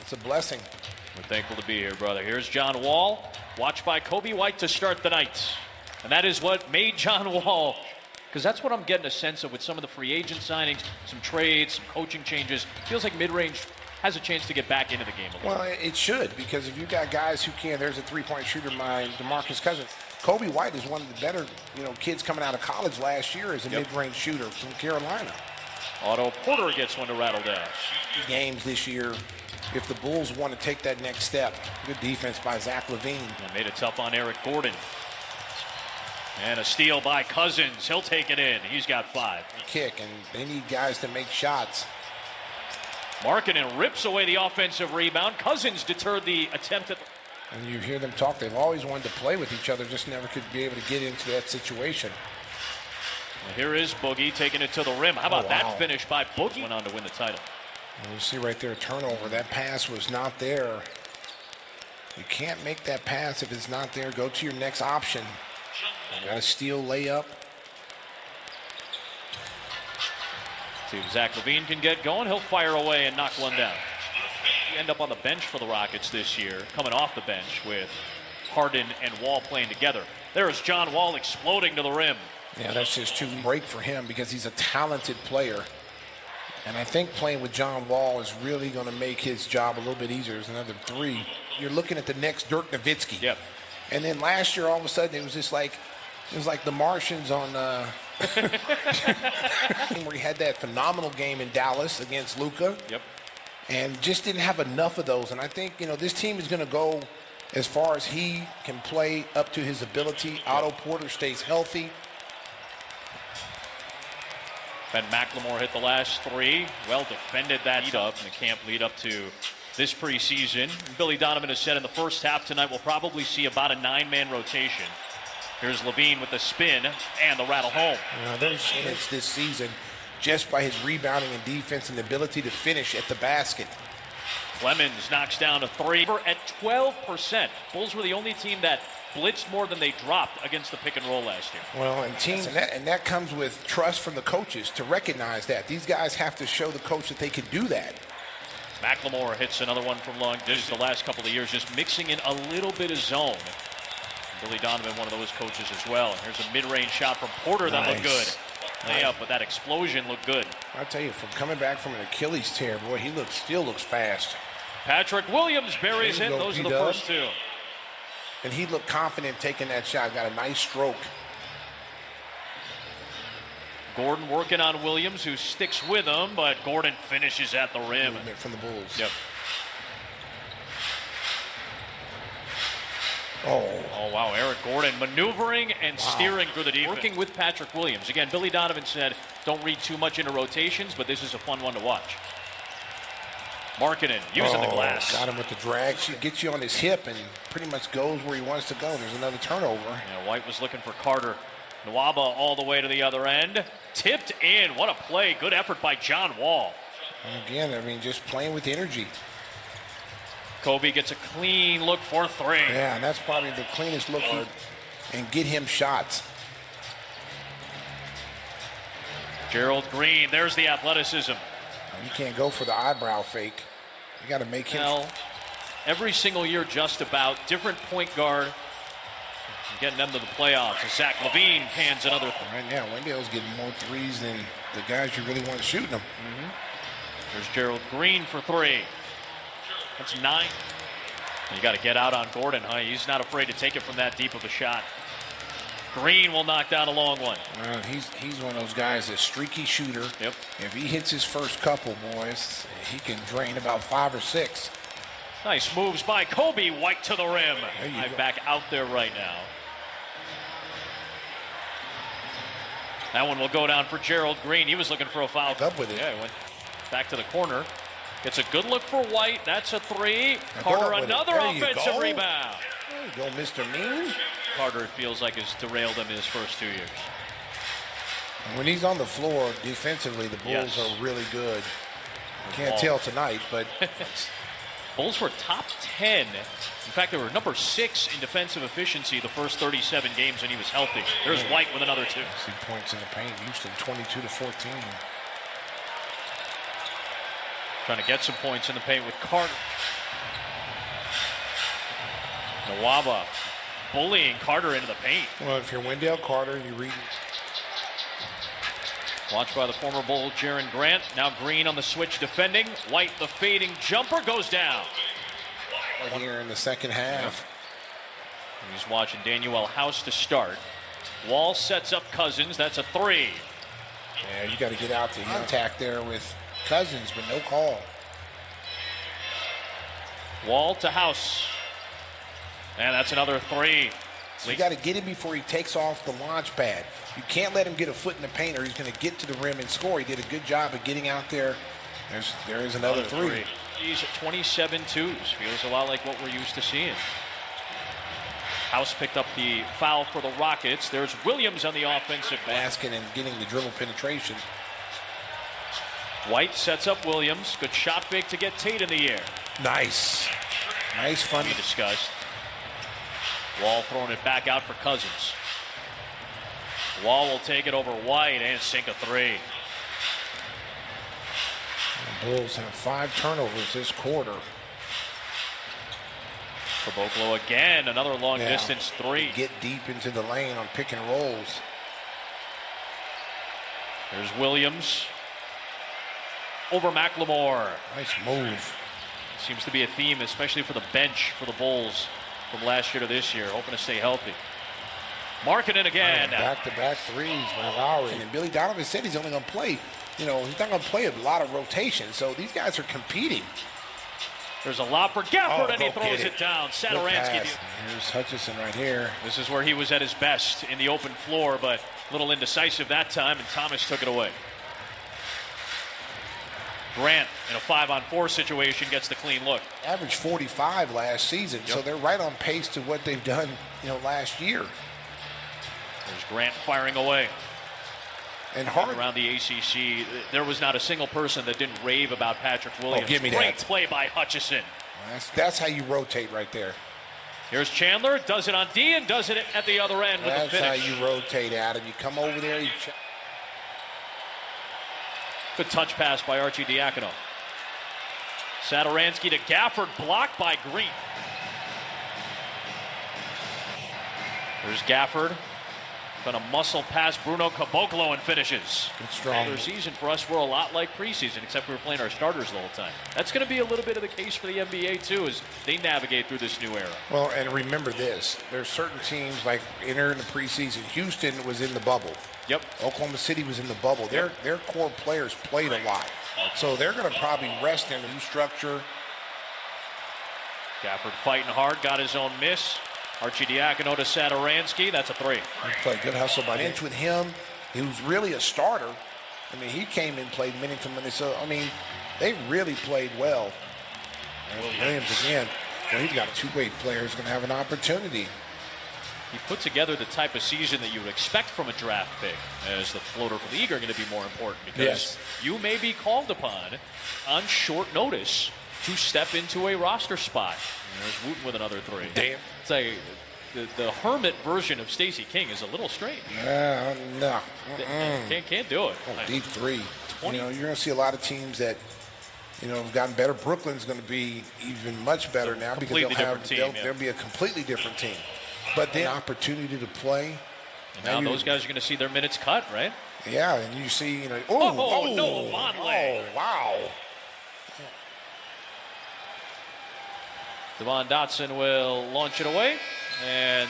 it's a blessing. We're thankful to be here, brother. Here's John Wall, watched by Kobe White to start the night. And that is what made John Wall, because that's what I'm getting a sense of with some of the free agent signings, some trades, some coaching changes. Feels like mid-range has a chance to get back into the game a little. Well, it should, because if you got guys who can, there's a three-point shooter, my DeMarcus Cousins. Kobe White is one of the better, kids coming out of college last year as a mid-range shooter from Carolina. Otto Porter gets one to rattle down. Games this year, if the Bulls want to take that next step. Good defense by Zach LaVine. And made it tough on Eric Gordon. And a steal by Cousins. He'll take it in. He's got 5. Kick, and they need guys to make shots. Markkanen rips away the offensive rebound. Cousins deterred the attempt at. And you hear them talk. They've always wanted to play with each other, just never could be able to get into that situation. Well, here is Boogie taking it to the rim. How about that finish by Boogie? Went on to win the title. And you see right there a turnover. That pass was not there. You can't make that pass if it's not there. Go to your next option. You got a steal layup. See if Zach LaVine can get going. He'll fire away and knock one down. He end up on the bench for the Rockets this year, coming off the bench with Harden and Wall playing together. There's John Wall exploding to the rim. Yeah, that's just too break for him because he's a talented player. And I think playing with John Wall is really going to make his job a little bit easier. There's another 3. You're looking at the next Dirk Nowitzki. Yep. And then last year, all of a sudden, it was just like, the Martians on where he had that phenomenal game in Dallas against Luka. Yep. And just didn't have enough of those. And I think, this team is going to go as far as he can play up to his ability. Otto Porter stays healthy. Ben McLemore hit the last 3. Well defended that lead up in the camp lead up to this preseason. Billy Donovan has said in the first half tonight we'll probably see about a 9-man rotation. Here's LaVine with the spin and the rattle home. There's chance this season just by his rebounding and defense and the ability to finish at the basket. Clemens knocks down a 3 at 12%. Bulls were the only team that blitzed more than they dropped against the pick and roll last year. Well, and teams, and that comes with trust from the coaches to recognize that. These guys have to show the coach that they can do that. McLemore hits another one from long distance the last couple of years, just mixing in a little bit of zone. Billy Donovan, one of those coaches as well. And here's a mid-range shot from Porter that looked good. Layup, but that explosion looked good. I'll tell you, from coming back from an Achilles tear, boy, he still looks fast. Patrick Williams buries it. Those are the first 2. And he looked confident taking that shot. Got a nice stroke. Gordon working on Williams, who sticks with him, but Gordon finishes at the rim. Movement from the Bulls. Yep. Oh, wow. Eric Gordon maneuvering and steering through the defense. Working with Patrick Williams. Again, Billy Donovan said, don't read too much into rotations, but this is a fun one to watch. Markkanen using the glass. Got him with the drag. She gets you on his hip and pretty much goes where he wants to go. There's another turnover. Yeah, White was looking for Carter. Nwaba all the way to the other end. Tipped in. What a play. Good effort by John Wall. Again, just playing with energy. Kobe gets a clean look for 3. Yeah, and that's probably the cleanest look and get him shots. Gerald Green, there's the athleticism. You can't go for the eyebrow fake. You got to make him. Well, every single year just about, different point guard, getting them to the playoffs. And Zach LaVine cans another. Right now, Wendell's getting more 3s than the guys you really want shooting them. There's Gerald Green for 3. That's 9. You got to get out on Gordon, huh? He's not afraid to take it from that deep of a shot. Green will knock down a long one. He's one of those guys, a streaky shooter. Yep. If he hits his first couple, boys, he can drain about 5 or 6. Nice moves by Kobe White to the rim. I'm back out there right now. That one will go down for Gerald Green. He was looking for a foul. Up with it. Yeah, he went back to the corner. Gets a good look for White. That's a 3. Carter another offensive rebound. There you go, Mr. Mean. Carter, it feels like, has derailed him in his first 2 years. When he's on the floor defensively, the Bulls are really good. Can't tell tonight, but Bulls were top 10. In fact, they were number 6 in defensive efficiency the first 37 games when he was healthy. There's White with another 2. See points in the paint. Houston 22-14. Trying to get some points in the paint with Carter. Nwaba bullying Carter into the paint. Well, if you're Wendell Carter, you read. Watched by the former Bull, Jaren Grant. Now Green on the switch defending. White, the fading jumper, goes down. Here in the second half. He's watching Daniel House to start. Wall sets up Cousins. That's a three. Yeah, you got to get out to contact there with Cousins, but no call. Wall to House. And that's another three. So you got to get him before he takes off the launch pad. You can't let him get a foot in the paint or he's going to get to the rim and score. He did a good job of getting out there. There is another three. He's at 27 twos. Feels a lot like what we're used to seeing. House picked up the foul for the Rockets. There's Williams on the offensive basket and getting the dribble penetration. White sets up Williams. Good shot fake to get Tate in the air. Nice. Nice fun. We discussed. Wall throwing it back out for Cousins. Wall will take it over White and sink a three. The Bulls have 5 turnovers this quarter. Caboclo again, another long distance three. Get deep into the lane on pick and rolls. There's Williams. Over McLemore. Nice move. Seems to be a theme, especially for the bench for the Bulls from last year to this year, hoping to stay healthy. Marketing again. Back-to-back threes by Lowry. And Billy Donovan said he's only going to play, he's not going to play a lot of rotation. So these guys are competing. There's a lot for Gafford, and he throws it down. Satoransky. Here's Hutchison right here. This is where he was at his best in the open floor, but a little indecisive that time, and Thomas took it away. Grant, in a 5-on-4 situation, gets the clean look. Averaged 45 last season, so they're right on pace to what they've done, last year. There's Grant firing away. And around the ACC, there was not a single person that didn't rave about Patrick Williams. Oh, give me Great that. play by Hutchison. That's how you rotate right there. Here's Chandler, does it on D and does it at the other end with the finish. That's how you rotate, Adam. You come over there, Good touch pass by Archie Diacono. Satoransky to Gafford, blocked by Green. There's Gafford. Gonna muscle past Bruno Caboclo and finishes. Good strong. Regular season for us, we're a lot like preseason, except we were playing our starters the whole time. That's going to be a little bit of the case for the NBA too, as they navigate through this new era. Well, and remember this: there's certain teams like entering the preseason. Houston was in the bubble. Yep. Oklahoma City was in the bubble. Their core players played a lot, so they're going to probably rest in a new structure. Gafford fighting hard, got his own miss. Archie Diacono to Satoransky. That's a three. Played good hustle by bench with him. He was really a starter. He came and played minutes for minutes. So, they really played well. And Williams again. Well, he's got a two-way player who's going to have an opportunity. He put together the type of season that you would expect from a draft pick, as the floater for the league are going to be more important because you may be called upon on short notice to step into a roster spot. And there's Wooten with another three. Damn. It's like the hermit version of Stacey King is a little strange. No. Can't do it. Deep three. You're going to see a lot of teams that have gotten better. Brooklyn's going to be even much better now because they'll be a completely different team. But then opportunity to play. And now those guys are going to see their minutes cut, right? Yeah, and you see, Noah Vonleh. Oh, wow. Devon Dotson will launch it away, and